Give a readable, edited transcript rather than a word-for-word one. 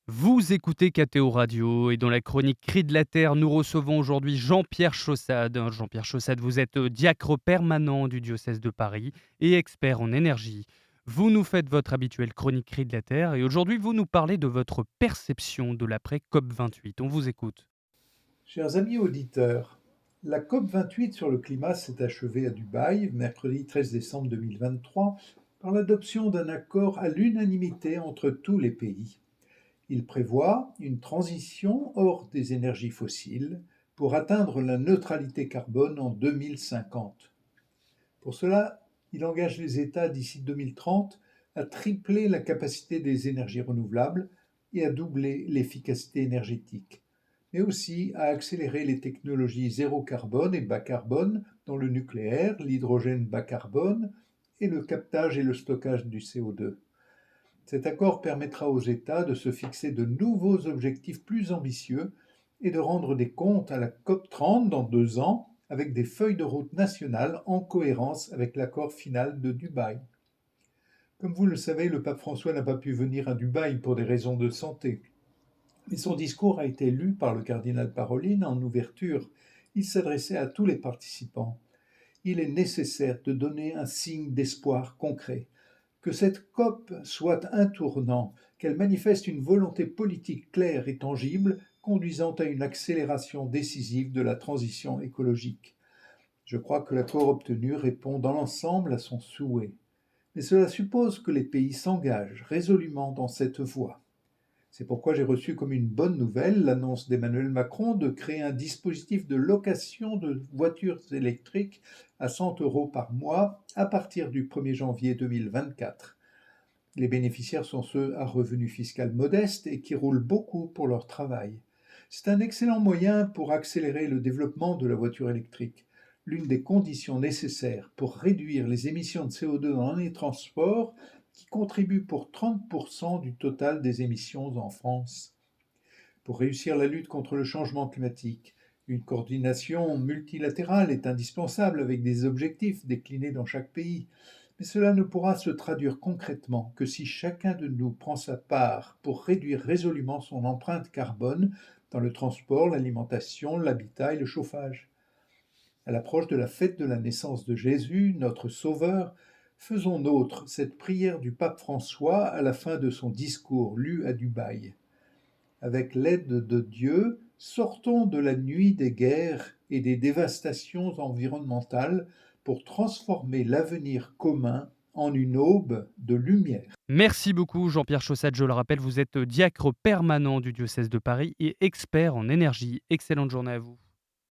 Vous écoutez KTO Radio et dans la chronique Cris de la Terre, nous recevons aujourd'hui Jean-Pierre Chaussade. Jean-Pierre Chaussade, vous êtes diacre permanent du diocèse de Paris et expert en énergie. Vous nous faites votre habituelle chronique Cris de la Terre et aujourd'hui vous nous parlez de votre perception de l'après COP28. On vous écoute. Chers amis auditeurs, la COP28 sur le climat s'est achevée à Dubaï, mercredi 13 décembre 2023, par l'adoption d'un accord à l'unanimité entre tous les pays. Il prévoit une transition hors des énergies fossiles pour atteindre la neutralité carbone en 2050. Pour cela, il engage les États d'ici 2030 à tripler la capacité des énergies renouvelables et à doubler l'efficacité énergétique, mais aussi à accélérer les technologies zéro carbone et bas carbone dans le nucléaire, l'hydrogène bas carbone et le captage et le stockage du CO2. Cet accord permettra aux États de se fixer de nouveaux objectifs plus ambitieux et de rendre des comptes à la COP30 dans 2 ans avec des feuilles de route nationales en cohérence avec l'accord final de Dubaï. Comme vous le savez, le pape François n'a pas pu venir à Dubaï pour des raisons de santé. Mais son discours a été lu par le cardinal Parolin en ouverture. Il s'adressait à tous les participants. Il est nécessaire de donner un signe d'espoir concret, que cette COP soit un tournant, qu'elle manifeste une volonté politique claire et tangible conduisant à une accélération décisive de la transition écologique. Je crois que l'accord obtenu répond dans l'ensemble à son souhait. Mais cela suppose que les pays s'engagent résolument dans cette voie. C'est pourquoi j'ai reçu comme une bonne nouvelle l'annonce d'Emmanuel Macron de créer un dispositif de location de voitures électriques à 100 euros par mois à partir du 1er janvier 2024. Les bénéficiaires sont ceux à revenu fiscal modeste et qui roulent beaucoup pour leur travail. C'est un excellent moyen pour accélérer le développement de la voiture électrique, l'une des conditions nécessaires pour réduire les émissions de CO2 dans les transports qui contribuent pour 30% du total des émissions en France. Pour réussir la lutte contre le changement climatique, une coordination multilatérale est indispensable avec des objectifs déclinés dans chaque pays. Mais cela ne pourra se traduire concrètement que si chacun de nous prend sa part pour réduire résolument son empreinte carbone dans le transport, l'alimentation, l'habitat et le chauffage. À l'approche de la fête de la naissance de Jésus, notre Sauveur, faisons nôtre cette prière du pape François à la fin de son discours lu à Dubaï. Avec l'aide de Dieu, sortons de la nuit des guerres et des dévastations environnementales pour transformer l'avenir commun en une aube de lumière. Merci beaucoup Jean-Pierre Chaussade, je le rappelle, vous êtes diacre permanent du diocèse de Paris et expert en énergie. Excellente journée à vous.